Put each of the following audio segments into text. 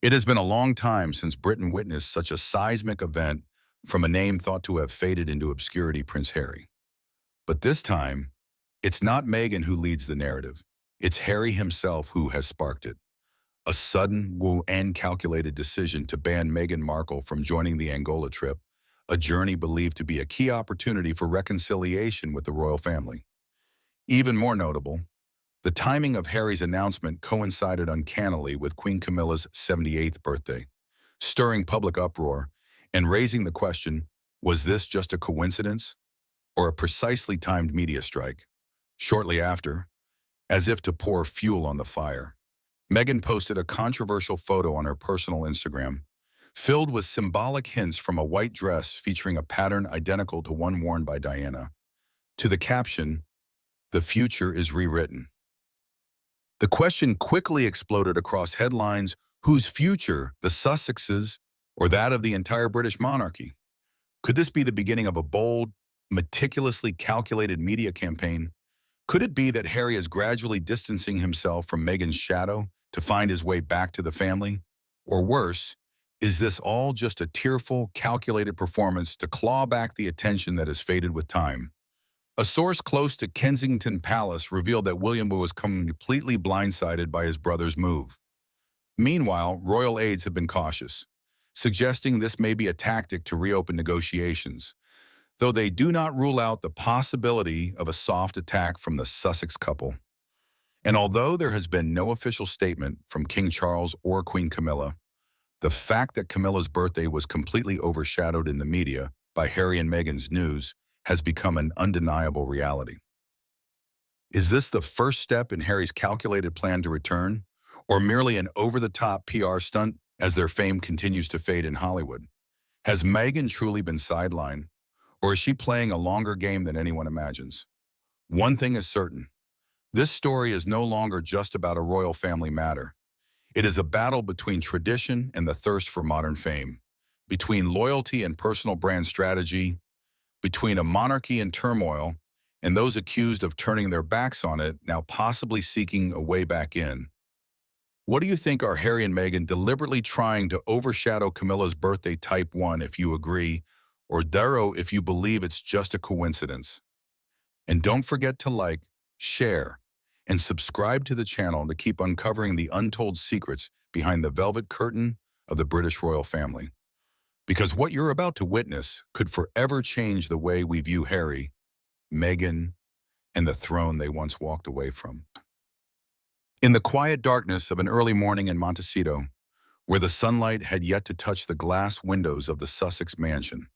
It has been a long time since Britain witnessed such a seismic event from a name thought to have faded into obscurity, Prince Harry. But this time, it's not Meghan who leads the narrative. It's Harry himself who has sparked it. A sudden and calculated decision to ban Meghan Markle from joining the Angola trip, a journey believed to be a key opportunity for reconciliation with the royal family. Even more notable, the timing of Harry's announcement coincided uncannily with Queen Camilla's 78th birthday, stirring public uproar and raising the question, was this just a coincidence or a precisely timed media strike? Shortly after, as if to pour fuel on the fire, Meghan posted a controversial photo on her personal Instagram, filled with symbolic hints from a white dress featuring a pattern identical to one worn by Diana, to the caption, "The future is rewritten." The question quickly exploded across headlines: whose future, the Sussexes, or that of the entire British monarchy? Could this be the beginning of a bold, meticulously calculated media campaign? Could it be that Harry is gradually distancing himself from Meghan's shadow to find his way back to the family? Or worse, is this all just a tearful, calculated performance to claw back the attention that has faded with time? A source close to Kensington Palace revealed that William was completely blindsided by his brother's move. Meanwhile, royal aides have been cautious, suggesting this may be a tactic to reopen negotiations, though they do not rule out the possibility of a soft attack from the Sussex couple. And although there has been no official statement from King Charles or Queen Camilla, the fact that Camilla's birthday was completely overshadowed in the media by Harry and Meghan's news has become an undeniable reality. Is this the first step in Harry's calculated plan to return, or merely an over-the-top PR stunt as their fame continues to fade in Hollywood? Has Meghan truly been sidelined, or is she playing a longer game than anyone imagines? One thing is certain: this story is no longer just about a royal family matter. It is a battle between tradition and the thirst for modern fame, between loyalty and personal brand strategy, between a monarchy in turmoil and those accused of turning their backs on it, now possibly seeking a way back in. What do you think? Are Harry and Meghan deliberately trying to overshadow Camilla's birthday? Type 1 if you agree, or Darrow if you believe it's just a coincidence. And don't forget to like, share, and subscribe to the channel to keep uncovering the untold secrets behind the velvet curtain of the British royal family. Because what you're about to witness could forever change the way we view Harry, Meghan, and the throne they once walked away from. In the quiet darkness of an early morning in Montecito, where the sunlight had yet to touch the glass windows of the Sussex mansion,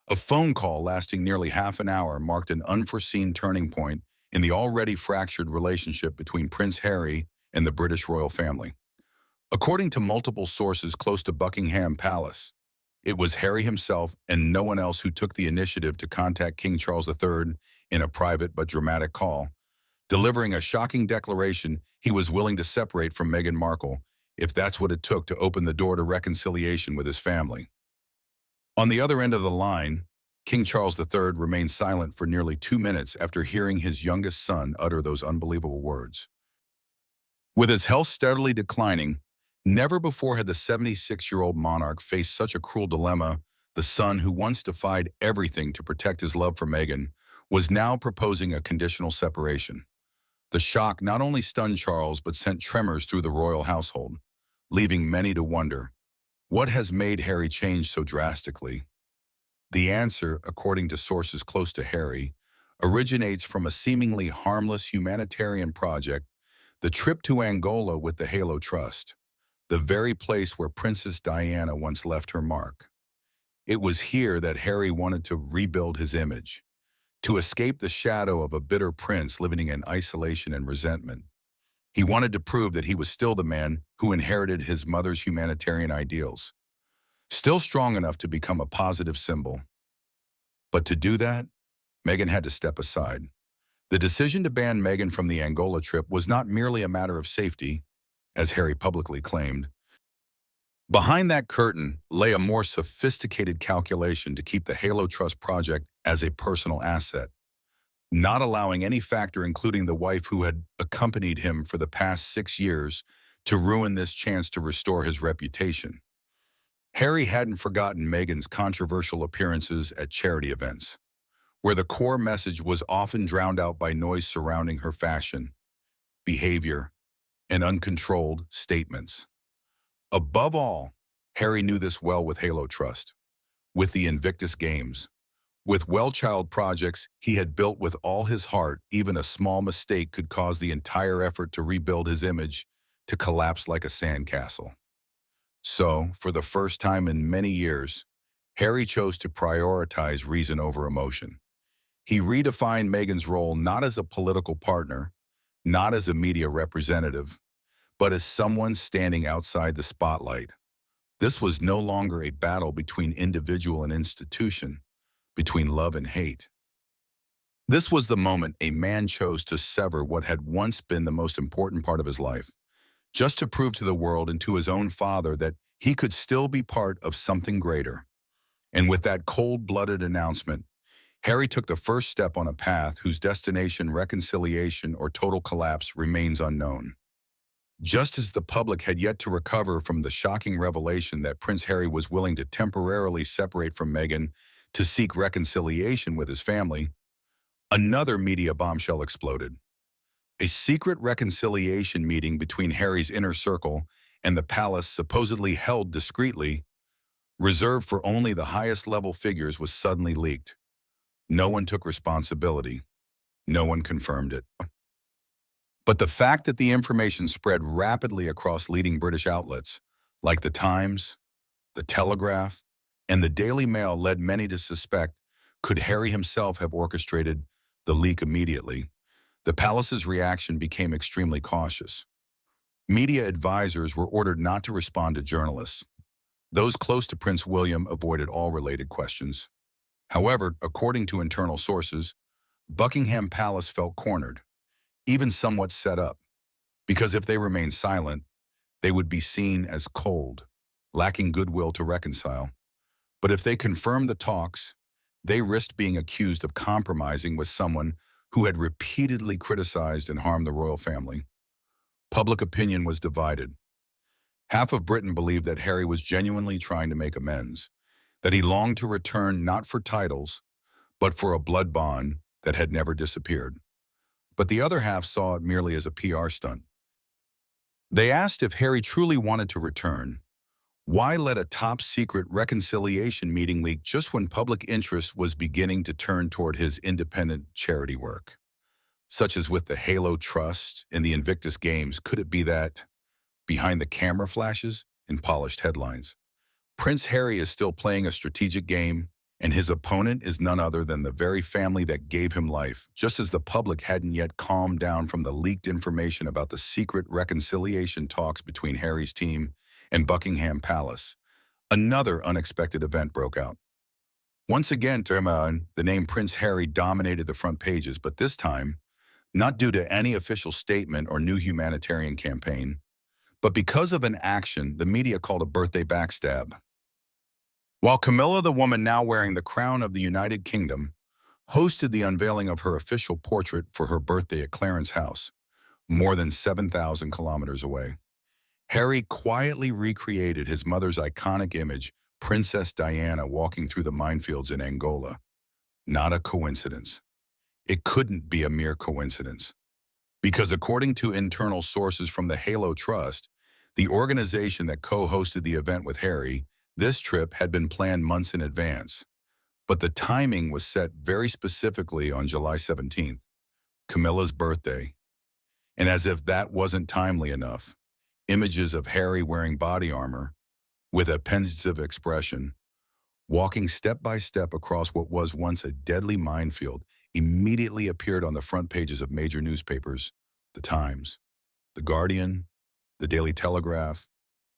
a phone call lasting nearly half an hour marked an unforeseen turning point in the already fractured relationship between Prince Harry and the British royal family. According to multiple sources close to Buckingham Palace, it was Harry himself and no one else who took the initiative to contact King Charles III in a private but dramatic call, delivering a shocking declaration he was willing to separate from Meghan Markle if that's what it took to open the door to reconciliation with his family. On the other end of the line, King Charles III remained silent for nearly 2 minutes after hearing his youngest son utter those unbelievable words. With his health steadily declining, never before had the 76-year-old monarch faced such a cruel dilemma. The son, who once defied everything to protect his love for Meghan, was now proposing a conditional separation. The shock not only stunned Charles but sent tremors through the royal household, leaving many to wonder, what has made Harry change so drastically? The answer, according to sources close to Harry, originates from a seemingly harmless humanitarian project, the trip to Angola with the Halo Trust, the very place where Princess Diana once left her mark. It was here that Harry wanted to rebuild his image, to escape the shadow of a bitter prince living in isolation and resentment. He wanted to prove that he was still the man who inherited his mother's humanitarian ideals, still strong enough to become a positive symbol. But to do that, Meghan had to step aside. The decision to ban Meghan from the Angola trip was not merely a matter of safety, as Harry publicly claimed. Behind that curtain lay a more sophisticated calculation to keep the Halo Trust project as a personal asset, not allowing any factor, including the wife who had accompanied him for the past 6 years, to ruin this chance to restore his reputation. Harry hadn't forgotten Meghan's controversial appearances at charity events, where the core message was often drowned out by noise surrounding her fashion, behavior, and uncontrolled statements. Above all, Harry knew this well with Halo Trust, with the Invictus Games, with well-child projects he had built with all his heart. Even a small mistake could cause the entire effort to rebuild his image to collapse like a sandcastle. So, for the first time in many years, Harry chose to prioritize reason over emotion. He redefined Meghan's role not as a political partner, not as a media representative, but as someone standing outside the spotlight. This was no longer a battle between individual and institution, between love and hate. This was the moment a man chose to sever what had once been the most important part of his life, just to prove to the world and to his own father that he could still be part of something greater. And with that cold-blooded announcement, Harry took the first step on a path whose destination, reconciliation or total collapse, remains unknown. Just as the public had yet to recover from the shocking revelation that Prince Harry was willing to temporarily separate from Meghan to seek reconciliation with his family, another media bombshell exploded. A secret reconciliation meeting between Harry's inner circle and the palace, supposedly held discreetly, reserved for only the highest-level figures, was suddenly leaked. No one took responsibility. No one confirmed it. But the fact that the information spread rapidly across leading British outlets, like The Times, The Telegraph, and the Daily Mail, led many to suspect, could Harry himself have orchestrated the leak immediately? The palace's reaction became extremely cautious. Media advisors were ordered not to respond to journalists. Those close to Prince William avoided all related questions. However, according to internal sources, Buckingham Palace felt cornered, even somewhat set up, because if they remained silent, they would be seen as cold, lacking goodwill to reconcile. But if they confirmed the talks, they risked being accused of compromising with someone who had repeatedly criticized and harmed the royal family. Public opinion was divided. Half of Britain believed that Harry was genuinely trying to make amends, that he longed to return not for titles, but for a blood bond that had never disappeared. But the other half saw it merely as a PR stunt. They asked if Harry truly wanted to return. Why let a top-secret reconciliation meeting leak just when public interest was beginning to turn toward his independent charity work? Such as with the Halo Trust and the Invictus Games, could it be that, behind the camera flashes and polished headlines, Prince Harry is still playing a strategic game, and his opponent is none other than the very family that gave him life, just as the public hadn't yet calmed down from the leaked information about the secret reconciliation talks between Harry's team and Buckingham Palace? Another unexpected event broke out. Once again, the name Prince Harry dominated the front pages, but this time, not due to any official statement or new humanitarian campaign, but because of an action the media called a birthday backstab. While Camilla, the woman now wearing the crown of the United Kingdom, hosted the unveiling of her official portrait for her birthday at Clarence House, more than 7,000 kilometers away, Harry quietly recreated his mother's iconic image, Princess Diana walking through the minefields in Angola. Not a coincidence. It couldn't be a mere coincidence. Because according to internal sources from the Halo Trust, the organization that co-hosted the event with Harry, this trip had been planned months in advance. But the timing was set very specifically on July 17th, Camilla's birthday. And as if that wasn't timely enough, images of Harry wearing body armor, with a pensive expression, walking step by step across what was once a deadly minefield, immediately appeared on the front pages of major newspapers, The Times, The Guardian, The Daily Telegraph,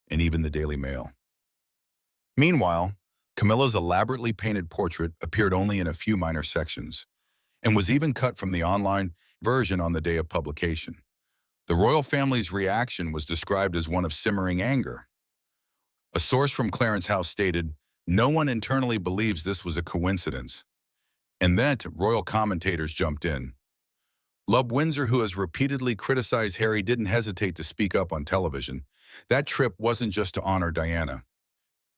and even the Daily Mail. Meanwhile, Camilla's elaborately painted portrait appeared only in a few minor sections, and was even cut from the online version on the day of publication. The royal family's reaction was described as one of simmering anger. A source from Clarence House stated, "No one internally believes this was a coincidence." And then royal commentators jumped in. Windsor, who has repeatedly criticized Harry, didn't hesitate to speak up on television. That trip wasn't just to honor Diana.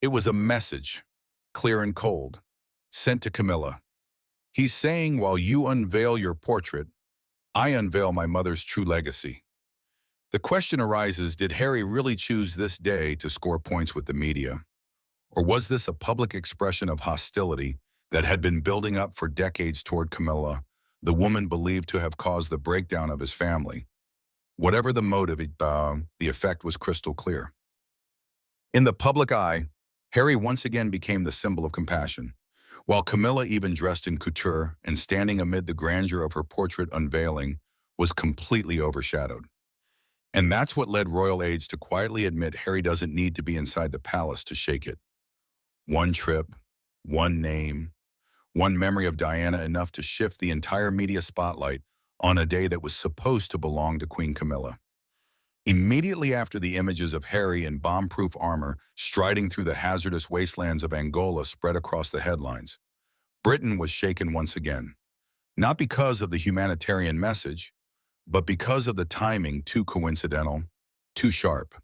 It was a message, clear and cold, sent to Camilla. He's saying, while you unveil your portrait, I unveil my mother's true legacy. The question arises, did Harry really choose this day to score points with the media? Or was this a public expression of hostility that had been building up for decades toward Camilla, the woman believed to have caused the breakdown of his family? Whatever the motive, the effect was crystal clear. In the public eye, Harry once again became the symbol of compassion, while Camilla, even dressed in couture and standing amid the grandeur of her portrait unveiling, was completely overshadowed. And that's what led royal aides to quietly admit Harry doesn't need to be inside the palace to shake it. One trip, one name, one memory of Diana, enough to shift the entire media spotlight on a day that was supposed to belong to Queen Camilla. Immediately after the images of Harry in bomb-proof armor striding through the hazardous wastelands of Angola spread across the headlines, Britain was shaken once again. Not because of the humanitarian message, but because of the timing, too coincidental, too sharp.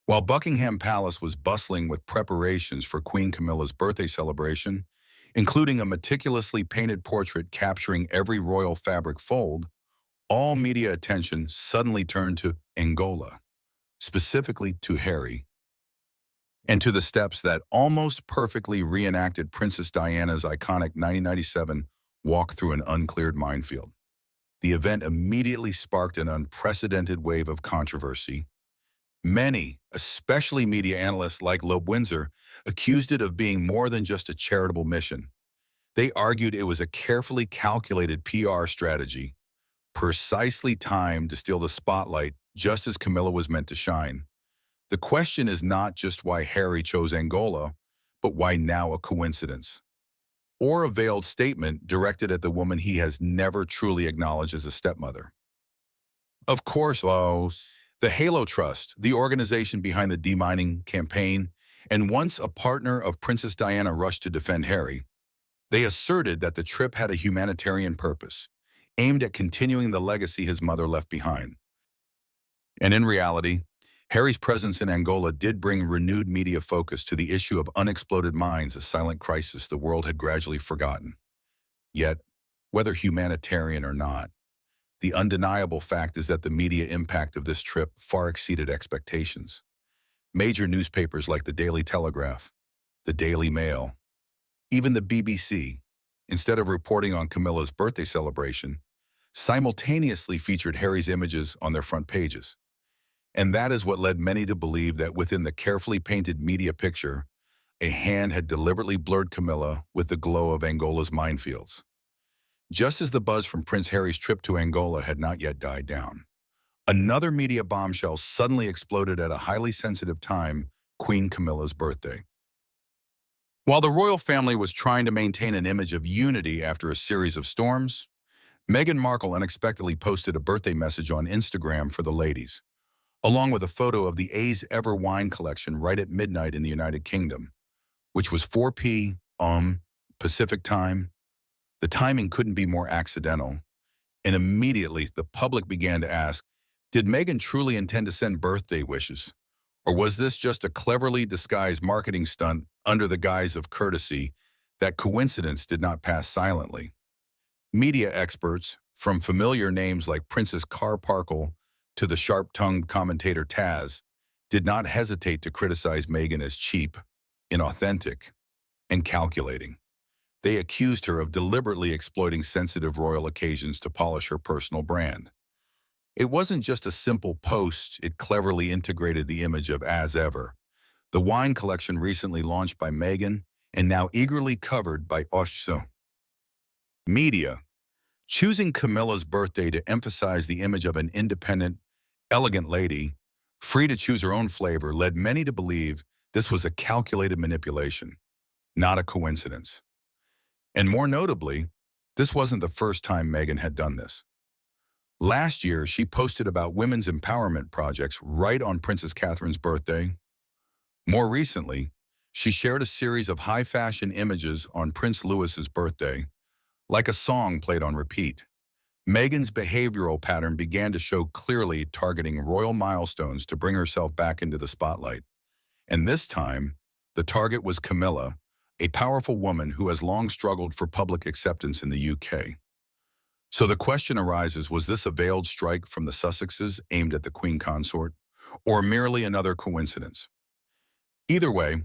While Buckingham Palace was bustling with preparations for Queen Camilla's birthday celebration, including a meticulously painted portrait capturing every royal fabric fold, all media attention suddenly turned to Angola, specifically to Harry, and to the steps that almost perfectly reenacted Princess Diana's iconic 1997 walk through an uncleared minefield. The event immediately sparked an unprecedented wave of controversy. Many, especially media analysts like Windsor, accused it of being more than just a charitable mission. They argued it was a carefully calculated PR strategy, precisely timed to steal the spotlight just as Camilla was meant to shine. The question is not just why Harry chose Angola, but why now a coincidence, or a veiled statement directed at the woman he has never truly acknowledged as a stepmother. Of course, the Halo Trust, the organization behind the demining campaign, and once a partner of Princess Diana, rushed to defend Harry. They asserted that the trip had a humanitarian purpose, aimed at continuing the legacy his mother left behind. And in reality, Harry's presence in Angola did bring renewed media focus to the issue of unexploded mines, a silent crisis the world had gradually forgotten. Yet, whether humanitarian or not, the undeniable fact is that the media impact of this trip far exceeded expectations. Major newspapers like the Daily Telegraph, the Daily Mail, even the BBC, instead of reporting on Camilla's birthday celebration, simultaneously featured Harry's images on their front pages. And that is what led many to believe that within the carefully painted media picture, a hand had deliberately blurred Camilla with the glow of Angola's minefields. Just as the buzz from Prince Harry's trip to Angola had not yet died down, another media bombshell suddenly exploded at a highly sensitive time, Queen Camilla's birthday. While the royal family was trying to maintain an image of unity after a series of storms, Meghan Markle unexpectedly posted a birthday message on Instagram for the ladies, along with a photo of the A's Ever wine collection right at midnight in the United Kingdom, which was 4 p.m. Pacific time. The timing couldn't be more accidental, and immediately the public began to ask, did Meghan truly intend to send birthday wishes? Or was this just a cleverly disguised marketing stunt under the guise of courtesy? That coincidence did not pass silently. Media experts, from familiar names like Princess Markle to the sharp-tongued commentator Taz, did not hesitate to criticize Meghan as cheap, inauthentic, and calculating. They accused her of deliberately exploiting sensitive royal occasions to polish her personal brand. It wasn't just a simple post, it cleverly integrated the image of As Ever, the wine collection recently launched by Meghan and now eagerly covered by Outspoken media, choosing Camilla's birthday to emphasize the image of an independent, elegant lady, free to choose her own flavor, led many to believe this was a calculated manipulation, not a coincidence. And more notably, this wasn't the first time Meghan had done this. Last year, she posted about women's empowerment projects right on Princess Catherine's birthday. More recently, she shared a series of high-fashion images on Prince Louis's birthday, like a song played on repeat. Meghan's behavioral pattern began to show clearly, targeting royal milestones to bring herself back into the spotlight. And this time, the target was Camilla, a powerful woman who has long struggled for public acceptance in the UK. So the question arises, was this a veiled strike from the Sussexes aimed at the Queen Consort, or merely another coincidence? Either way,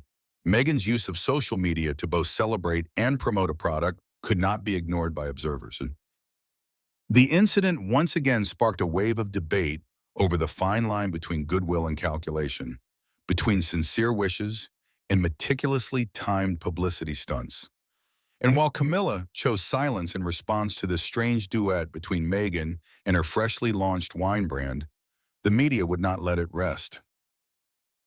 Meghan's use of social media to both celebrate and promote a product could not be ignored by observers. The incident once again sparked a wave of debate over the fine line between goodwill and calculation, between sincere wishes and meticulously timed publicity stunts. And while Camilla chose silence in response to this strange duet between Meghan and her freshly launched wine brand, the media would not let it rest.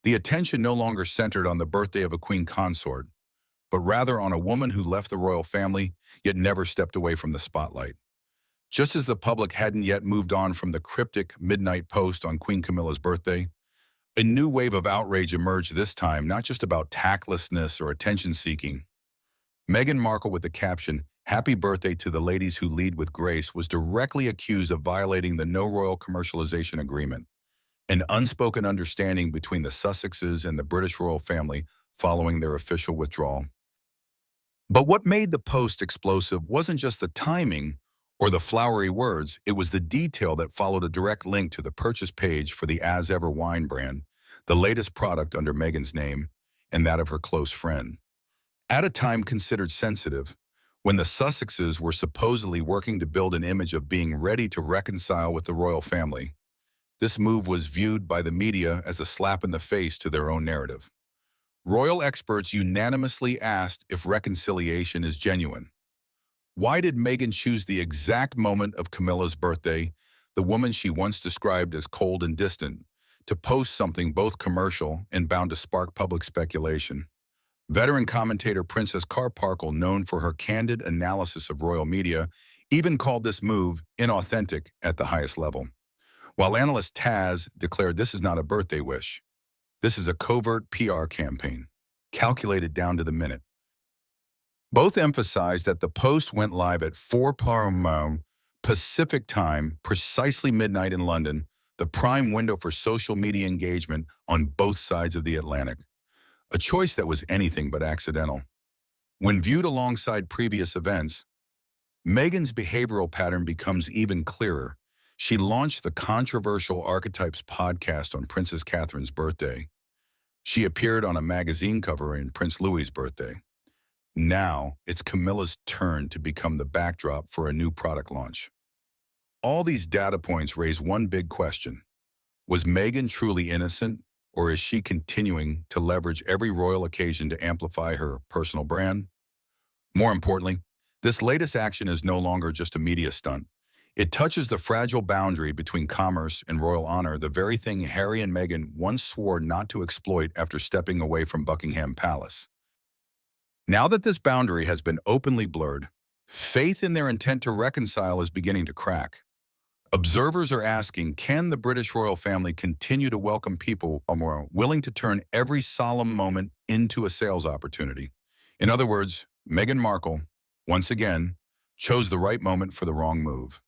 The attention no longer centered on the birthday of a queen consort, but rather on a woman who left the royal family yet never stepped away from the spotlight. Just as the public hadn't yet moved on from the cryptic midnight post on Queen Camilla's birthday, a new wave of outrage emerged, this time not just about tactlessness or attention-seeking. Meghan Markle, with the caption, "Happy birthday to the ladies who lead with grace," was directly accused of violating the No Royal Commercialization Agreement, an unspoken understanding between the Sussexes and the British royal family following their official withdrawal. But what made the post explosive wasn't just the timing or the flowery words, it was the detail that followed a direct link to the purchase page for the As Ever wine brand, the latest product under Meghan's name and that of her close friend. At a time considered sensitive, when the Sussexes were supposedly working to build an image of being ready to reconcile with the royal family, this move was viewed by the media as a slap in the face to their own narrative. Royal experts unanimously asked if reconciliation is genuine. Why did Meghan choose the exact moment of Camilla's birthday, the woman she once described as cold and distant, to post something both commercial and bound to spark public speculation? Veteran commentator Princess Carparkle, known for her candid analysis of royal media, even called this move inauthentic at the highest level. While analyst Taz declared this is not a birthday wish, this is a covert PR campaign, calculated down to the minute. Both emphasized that the post went live at 4 p.m. Pacific time, precisely midnight in London, the prime window for social media engagement on both sides of the Atlantic. A choice that was anything but accidental. When viewed alongside previous events, Meghan's behavioral pattern becomes even clearer. She launched the controversial Archetypes podcast on Princess Catherine's birthday. She appeared on a magazine cover in Prince Louis's birthday. Now, it's Camilla's turn to become the backdrop for a new product launch. All these data points raise one big question. Was Meghan truly innocent, or is she continuing to leverage every royal occasion to amplify her personal brand? More importantly, this latest action is no longer just a media stunt. It touches the fragile boundary between commerce and royal honor, the very thing Harry and Meghan once swore not to exploit after stepping away from Buckingham Palace. Now that this boundary has been openly blurred, faith in their intent to reconcile is beginning to crack. Observers are asking, can the British royal family continue to welcome people who are willing to turn every solemn moment into a sales opportunity? In other words, Meghan Markle, once again, chose the right moment for the wrong move.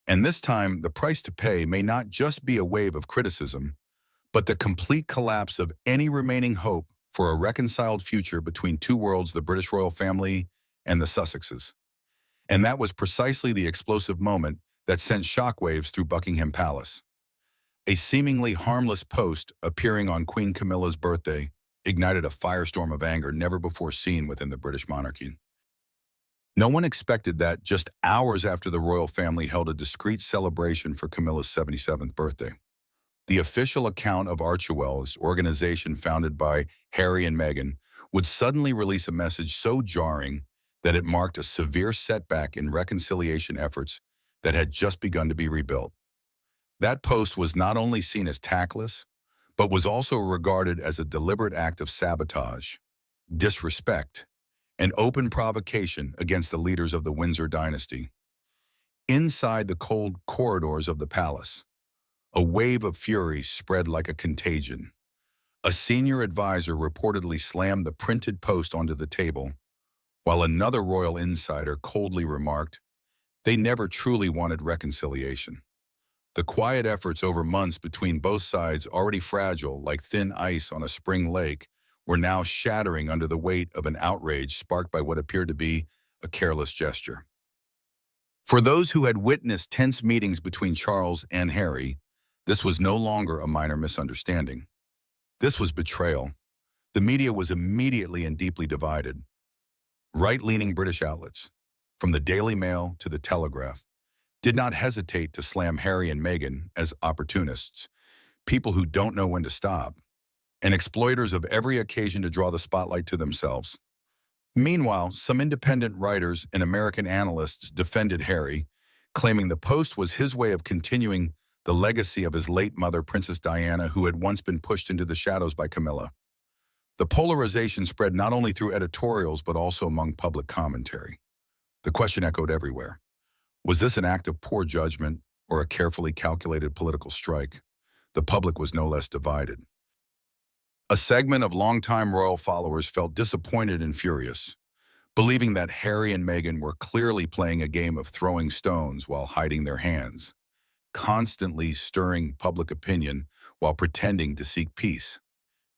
And this time, the price to pay may not just be a wave of criticism, but the complete collapse of any remaining hope for a reconciled future between two worlds, the British royal family and the Sussexes. And that was precisely the explosive moment that sent shockwaves through Buckingham Palace. A seemingly harmless post appearing on Queen Camilla's birthday ignited a firestorm of anger never before seen within the British monarchy. No one expected that just hours after the royal family held a discreet celebration for Camilla's 77th birthday. The official account of Archewell's organization founded by Harry and Meghan would suddenly release a message so jarring that it marked a severe setback in reconciliation efforts that had just begun to be rebuilt. That post was not only seen as tactless, but was also regarded as a deliberate act of sabotage, disrespect, and open provocation against the leaders of the Windsor dynasty. Inside the cold corridors of the palace, a wave of fury spread like a contagion. A senior advisor reportedly slammed the printed post onto the table, while another royal insider coldly remarked, They never truly wanted reconciliation. The quiet efforts over months between both sides, already fragile like thin ice on a spring lake, were now shattering under the weight of an outrage sparked by what appeared to be a careless gesture. For those who had witnessed tense meetings between Charles and Harry, this was no longer a minor misunderstanding. This was betrayal. The media was immediately and deeply divided. Right-leaning British outlets, from the Daily Mail to the Telegraph, did not hesitate to slam Harry and Meghan as opportunists, people who don't know when to stop, and exploiters of every occasion to draw the spotlight to themselves. Meanwhile, some independent writers and American analysts defended Harry, claiming the Post was his way of continuing the legacy of his late mother, Princess Diana, who had once been pushed into the shadows by Camilla. The polarization spread not only through editorials but also among public commentary. The question echoed everywhere. Was this an act of poor judgment or a carefully calculated political strike? The public was no less divided. A segment of longtime royal followers felt disappointed and furious, believing that Harry and Meghan were clearly playing a game of throwing stones while hiding their hands, constantly stirring public opinion while pretending to seek peace.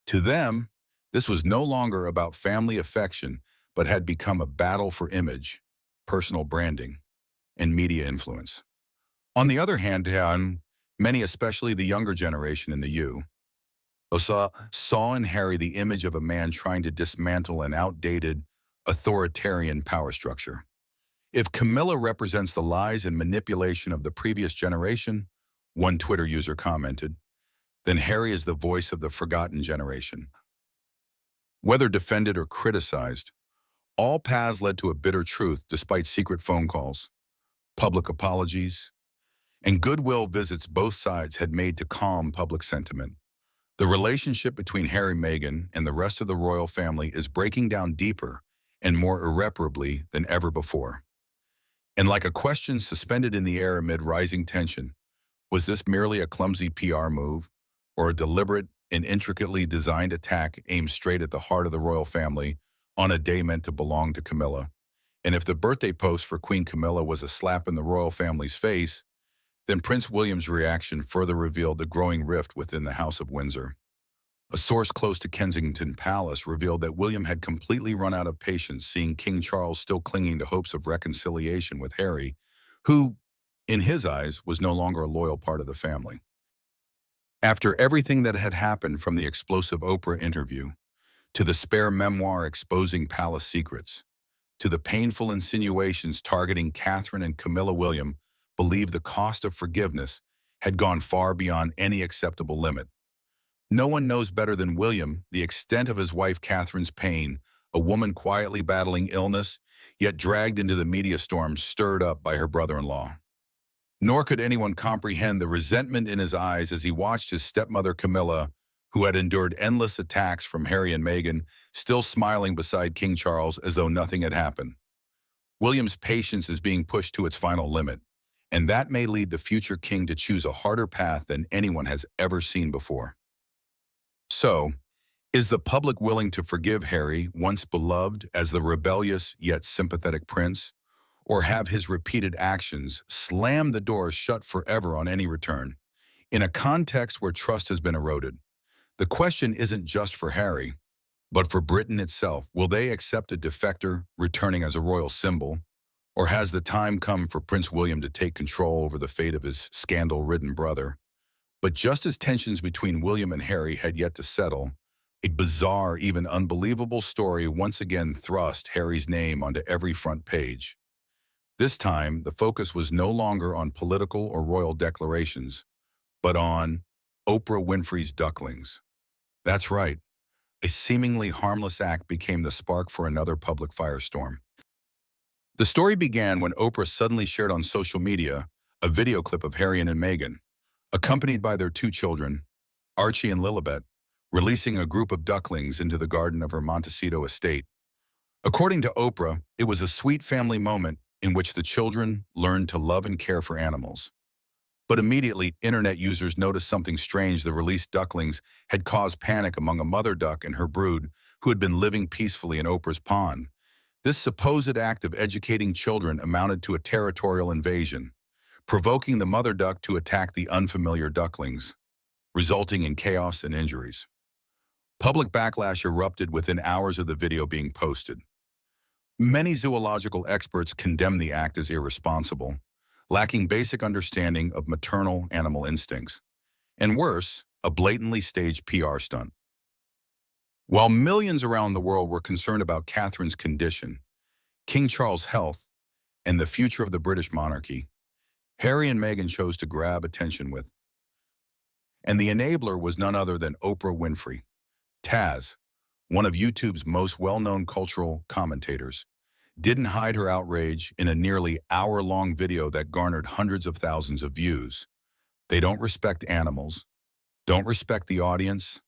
To them, this was no longer about family affection, but had become a battle for image, personal branding, and media influence. On the other hand, many, especially the younger generation in the U.S., saw in Harry the image of a man trying to dismantle an outdated, authoritarian power structure. If Camilla represents the lies and manipulation of the previous generation, one Twitter user commented, then Harry is the voice of the forgotten generation. Whether defended or criticized, all paths led to a bitter truth despite secret phone calls, public apologies, and goodwill visits both sides had made to calm public sentiment. The relationship between Harry, Meghan, and the rest of the royal family is breaking down deeper and more irreparably than ever before. And like a question suspended in the air amid rising tension, was this merely a clumsy PR move or a deliberate and intricately designed attack aimed straight at the heart of the royal family on a day meant to belong to Camilla? And if the birthday post for Queen Camilla was a slap in the royal family's face, then Prince William's reaction further revealed the growing rift within the House of Windsor. A source close to Kensington Palace revealed that William had completely run out of patience seeing King Charles still clinging to hopes of reconciliation with Harry, who, in his eyes, was no longer a loyal part of the family. After everything that had happened, from the explosive Oprah interview, to the spare memoir exposing palace secrets, to the painful insinuations targeting Catherine and Camilla, William believed the cost of forgiveness had gone far beyond any acceptable limit. No one knows better than William the extent of his wife Catherine's pain, a woman quietly battling illness, yet dragged into the media storm stirred up by her brother-in-law. Nor could anyone comprehend the resentment in his eyes as he watched his stepmother Camilla, who had endured endless attacks from Harry and Meghan, still smiling beside King Charles as though nothing had happened. William's patience is being pushed to its final limit, and that may lead the future king to choose a harder path than anyone has ever seen before. So, is the public willing to forgive Harry, once beloved as the rebellious yet sympathetic prince, or have his repeated actions slam the door shut forever on any return? In a context where trust has been eroded, the question isn't just for Harry, but for Britain itself. Will they accept a defector returning as a royal symbol, or has the time come for Prince William to take control over the fate of his scandal-ridden brother? But just as tensions between William and Harry had yet to settle, a bizarre, even unbelievable story once again thrust Harry's name onto every front page. This time, the focus was no longer on political or royal declarations, but on Oprah Winfrey's ducklings. That's right, a seemingly harmless act became the spark for another public firestorm. The story began when Oprah suddenly shared on social media a video clip of Harry and Meghan, accompanied by their two children, Archie and Lilibet, releasing a group of ducklings into the garden of her Montecito estate. According to Oprah, it was a sweet family moment in which the children learned to love and care for animals. But immediately, internet users noticed something strange. The released ducklings had caused panic among a mother duck and her brood who had been living peacefully in Oprah's pond. This supposed act of educating children amounted to a territorial invasion, provoking the mother duck to attack the unfamiliar ducklings, resulting in chaos and injuries. Public backlash erupted within hours of the video being posted. Many zoological experts condemn the act as irresponsible, lacking basic understanding of maternal animal instincts, and worse, a blatantly staged PR stunt. While millions around the world were concerned about Catherine's condition, King Charles' health, and the future of the British monarchy, Harry and Meghan chose to grab attention with. And the enabler was none other than Oprah Winfrey, Taz, one of YouTube's most well-known cultural commentators, didn't hide her outrage in a nearly hour-long video that garnered hundreds of thousands of views. They don't respect animals, don't respect the audience,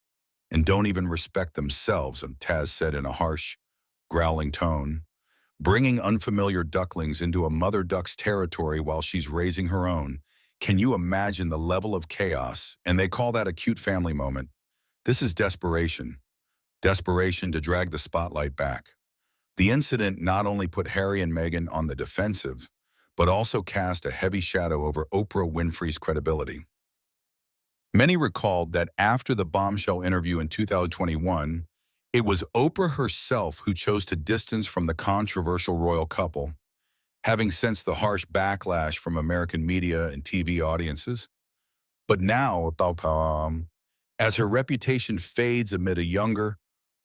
and don't even respect themselves, Taz said in a harsh, growling tone, bringing unfamiliar ducklings into a mother duck's territory while she's raising her own. Can you imagine the level of chaos? And they call that a cute family moment. This is desperation. Desperation to drag the spotlight back. The incident not only put Harry and Meghan on the defensive, but also cast a heavy shadow over Oprah Winfrey's credibility. Many recalled that after the bombshell interview in 2021, it was Oprah herself who chose to distance from the controversial royal couple, having sensed the harsh backlash from American media and TV audiences. But now, as her reputation fades amid a younger,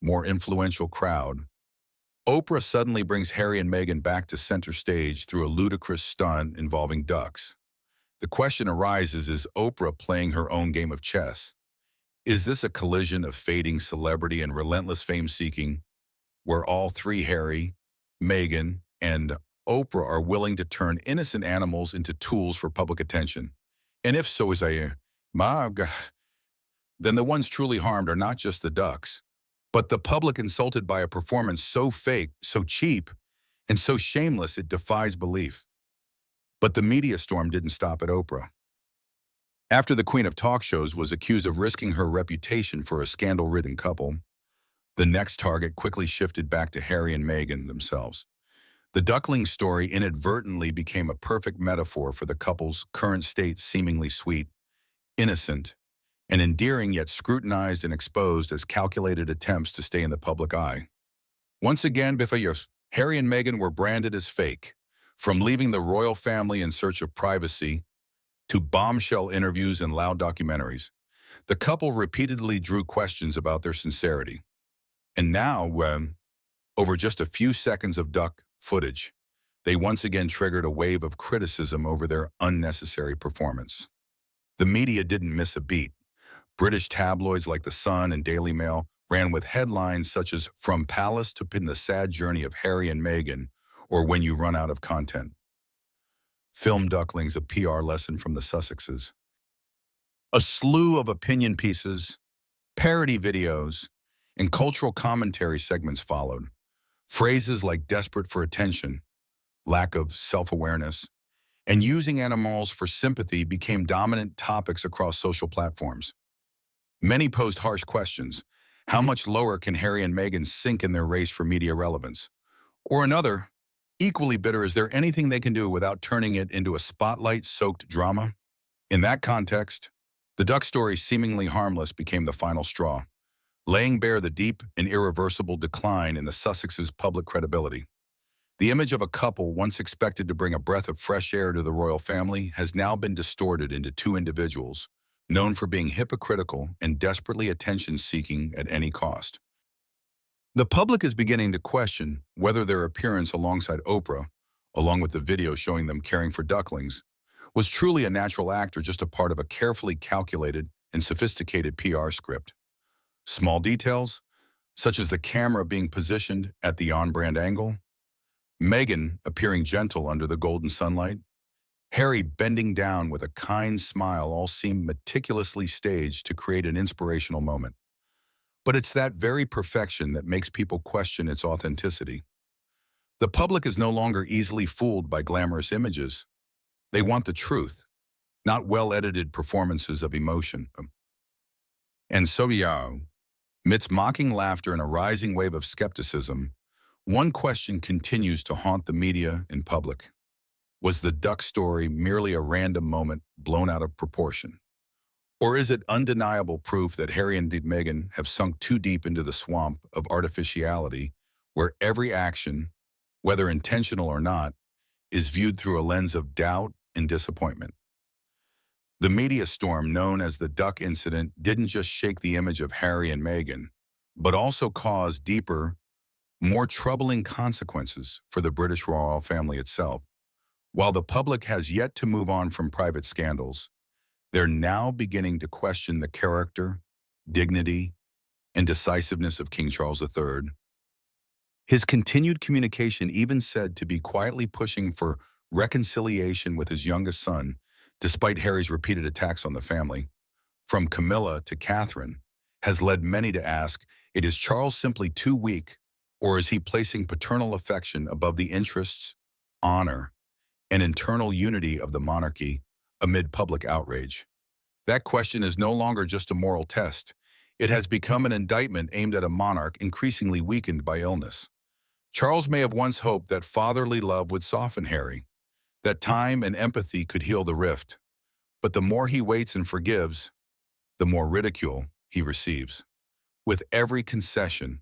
more influential crowd, Oprah suddenly brings Harry and Meghan back to center stage through a ludicrous stunt involving ducks. The question arises, is Oprah playing her own game of chess? Is this a collision of fading celebrity and relentless fame-seeking, where all three, Harry, Meghan, and Oprah, are willing to turn innocent animals into tools for public attention? And if so, then the ones truly harmed are not just the ducks, but the public insulted by a performance so fake, so cheap, and so shameless it defies belief. But the media storm didn't stop at Oprah. After the queen of talk shows was accused of risking her reputation for a scandal-ridden couple, the next target quickly shifted back to Harry and Meghan themselves. The duckling story inadvertently became a perfect metaphor for the couple's current state, seemingly sweet, innocent, and endearing, yet scrutinized and exposed as calculated attempts to stay in the public eye. Once again, Harry and Meghan were branded as fake, from leaving the royal family in search of privacy to bombshell interviews and loud documentaries. The couple repeatedly drew questions about their sincerity. And now, over just a few seconds of duck footage, they once again triggered a wave of criticism over their unnecessary performance. The media didn't miss a beat. British tabloids like The Sun and Daily Mail ran with headlines such as "From Palace to Pin, the Sad Journey of Harry and Meghan," or "When You Run Out of Content." Film ducklings, a PR lesson from the Sussexes. A slew of opinion pieces, parody videos, and cultural commentary segments followed. Phrases like desperate for attention, lack of self-awareness, and using animals for sympathy became dominant topics across social platforms. Many posed harsh questions. How much lower can Harry and Meghan sink in their race for media relevance? Or another, equally bitter, is there anything they can do without turning it into a spotlight-soaked drama? In that context, the duck story, seemingly harmless, became the final straw, laying bare the deep and irreversible decline in the Sussexes' public credibility. The image of a couple once expected to bring a breath of fresh air to the royal family has now been distorted into two individuals, known for being hypocritical and desperately attention-seeking at any cost. The public is beginning to question whether their appearance alongside Oprah, along with the video showing them caring for ducklings, was truly a natural act or just a part of a carefully calculated and sophisticated PR script. Small details, such as the camera being positioned at the on-brand angle, Meghan appearing gentle under the golden sunlight, Harry bending down with a kind smile, all seemed meticulously staged to create an inspirational moment. But it's that very perfection that makes people question its authenticity. The public is no longer easily fooled by glamorous images. They want the truth, not well-edited performances of emotion. And so, amidst mocking laughter and a rising wave of skepticism, One question continues to haunt the media in public. Was the duck story merely a random moment blown out of proportion? Or is it undeniable proof that Harry and indeed Meghan have sunk too deep into the swamp of artificiality, where every action, whether intentional or not, is viewed through a lens of doubt and disappointment? The media storm known as the duck incident didn't just shake the image of Harry and Meghan, but also caused deeper, more troubling consequences for the British royal family itself. While the public has yet to move on from private scandals, they're now beginning to question the character, dignity, and decisiveness of King Charles III. His continued communication even said to be quietly pushing for reconciliation with his youngest son, despite Harry's repeated attacks on the family, from Camilla to Catherine, has led many to ask, is Charles simply too weak, or is he placing paternal affection above the interests, honor, and internal unity of the monarchy amid public outrage? That question is no longer just a moral test. It has become an indictment aimed at a monarch increasingly weakened by illness. Charles may have once hoped that fatherly love would soften Harry, that time and empathy could heal the rift. But the more he waits and forgives, the more ridicule he receives. With every concession,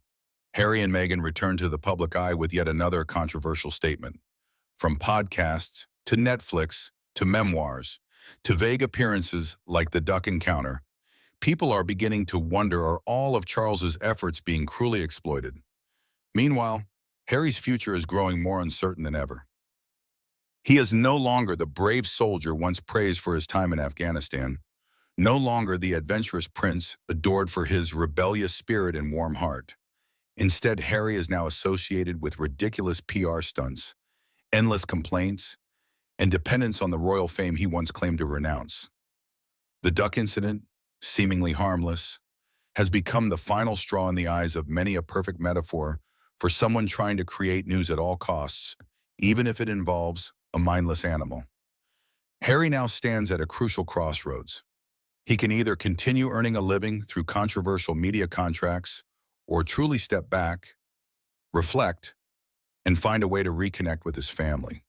Harry and Meghan return to the public eye with yet another controversial statement. From podcasts to Netflix to memoirs to vague appearances like the duck encounter, people are beginning to wonder, are all of Charles's efforts being cruelly exploited? Meanwhile, Harry's future is growing more uncertain than ever. He is no longer the brave soldier once praised for his time in Afghanistan, no longer the adventurous prince adored for his rebellious spirit and warm heart. Instead, Harry is now associated with ridiculous PR stunts, endless complaints, and dependence on the royal fame he once claimed to renounce. The duck incident, seemingly harmless, has become the final straw in the eyes of many, a perfect metaphor for someone trying to create news at all costs, even if it involves a mindless animal. Harry now stands at a crucial crossroads. He can either continue earning a living through controversial media contracts or truly step back, reflect, and find a way to reconnect with his family.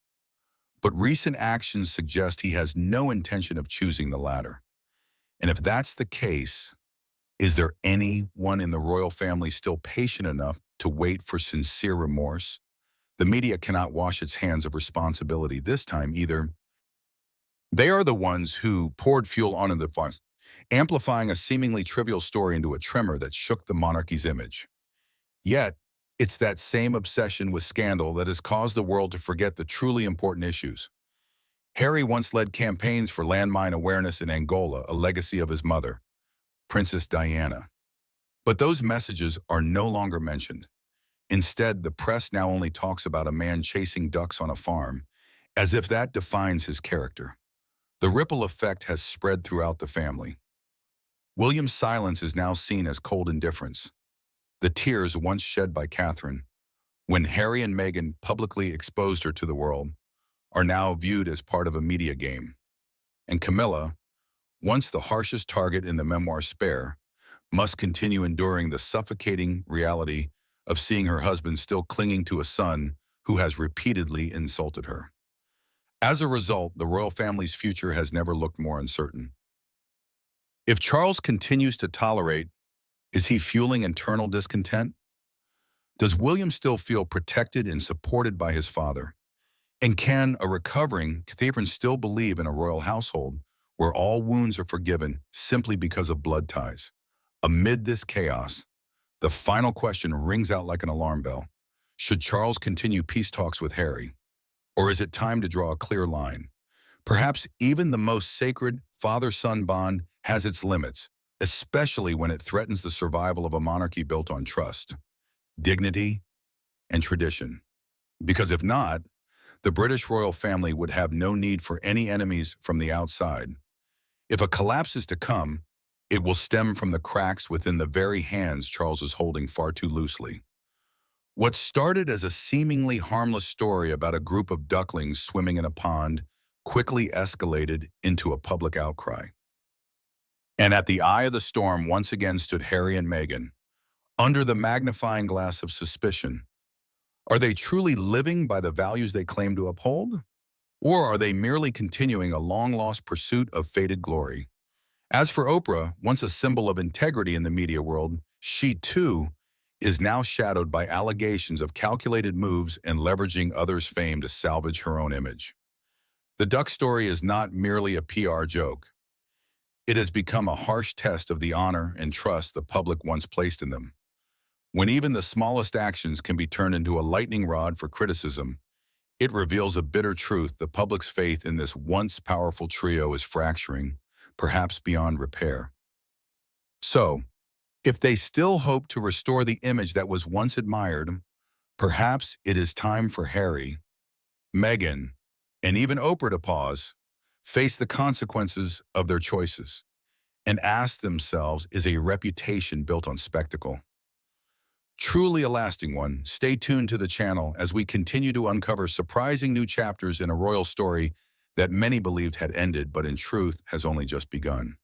But recent actions suggest he has no intention of choosing the latter. And if that's the case, is there anyone in the royal family still patient enough to wait for sincere remorse? The media cannot wash its hands of responsibility this time either. They are the ones who poured fuel onto the fire, amplifying a seemingly trivial story into a tremor that shook the monarchy's image. Yet, it's that same obsession with scandal that has caused the world to forget the truly important issues. Harry once led campaigns for landmine awareness in Angola, a legacy of his mother, Princess Diana. But those messages are no longer mentioned. Instead, the press now only talks about a man chasing ducks on a farm, as if that defines his character. The ripple effect has spread throughout the family. William's silence is now seen as cold indifference. The tears once shed by Catherine, when Harry and Meghan publicly exposed her to the world, are now viewed as part of a media game. And Camilla, once the harshest target in the memoir Spare, must continue enduring the suffocating reality of seeing her husband still clinging to a son who has repeatedly insulted her. As a result, the royal family's future has never looked more uncertain. If Charles continues to tolerate, is he fueling internal discontent? Does William still feel protected and supported by his father? And can a recovering Catherine still believe in a royal household where all wounds are forgiven simply because of blood ties? Amid this chaos, the final question rings out like an alarm bell. Should Charles continue peace talks with Harry? Or is it time to draw a clear line? Perhaps even the most sacred father-son bond has its limits, especially when it threatens the survival of a monarchy built on trust, dignity, and tradition. Because if not, the British royal family would have no need for any enemies from the outside. If a collapse is to come, it will stem from the cracks within the very hands Charles is holding far too loosely. What started as a seemingly harmless story about a group of ducklings swimming in a pond quickly escalated into a public outcry. And at the eye of the storm once again stood Harry and Meghan, under the magnifying glass of suspicion. Are they truly living by the values they claim to uphold? Or are they merely continuing a long-lost pursuit of faded glory? As for Oprah, once a symbol of integrity in the media world, she too is now shadowed by allegations of calculated moves and leveraging others' fame to salvage her own image. The duck story is not merely a PR joke. It has become a harsh test of the honor and trust the public once placed in them. When even the smallest actions can be turned into a lightning rod for criticism, it reveals a bitter truth: the public's faith in this once powerful trio is fracturing, perhaps beyond repair. So, if they still hope to restore the image that was once admired, perhaps it is time for Harry, Meghan, and even Oprah to pause, face the consequences of their choices, and ask themselves, is a reputation built on spectacle truly a lasting one? Stay tuned to the channel as we continue to uncover surprising new chapters in a royal story that many believed had ended but in truth has only just begun.